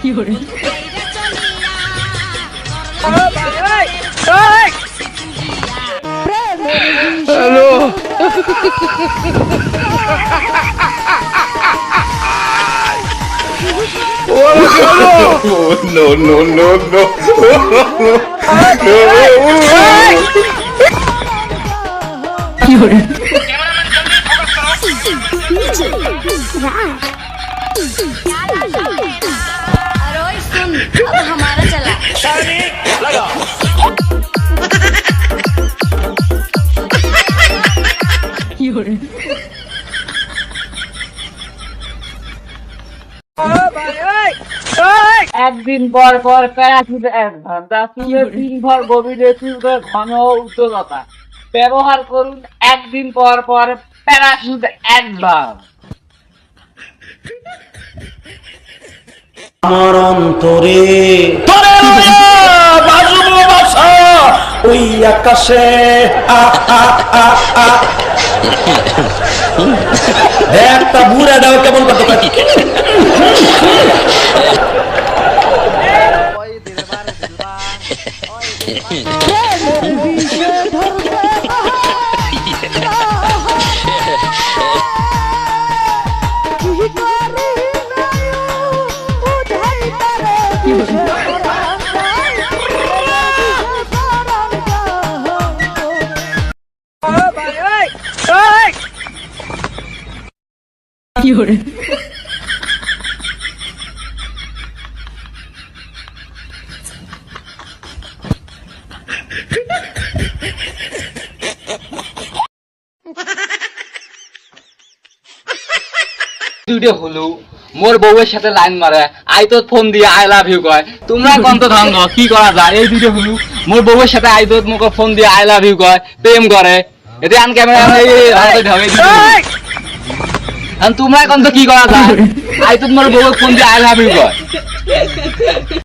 কি করে hello no no no no কি করে अरे सुन अब हमारा चला কি করে একদিন পর পর প্যারাশুট এক ঘন্টা চুলে দিনভর গভীরে চুলে ঘন উজ্জ্বলতা ব্যবহার করুন একদিন পর পর প্যারাশুট একবার। আমার অন্তরে ধরে বাজবো বাসা ওই আকাশে একটা বুড়া দাও কেমন কত কি করে দুটো হলো মোর বউয়ের সাথে লাইন মারে আই তো ফোন দিয়ে আই লাভ ইউ কয় তোমরা কন্ত ধাঙ্গ কি করা যায় এই দুটো হলো মোর বউয়ের সাথে আই তো মুখ ফোন দিয়ে আই লাভ ইউ কয় প্রেম করে এতে আন ক্যামেরা তোমরা কন্ত কি করা যায় আই তো মোর বউয়ের ফোন দিয়ে আই লাভ ইউ কয়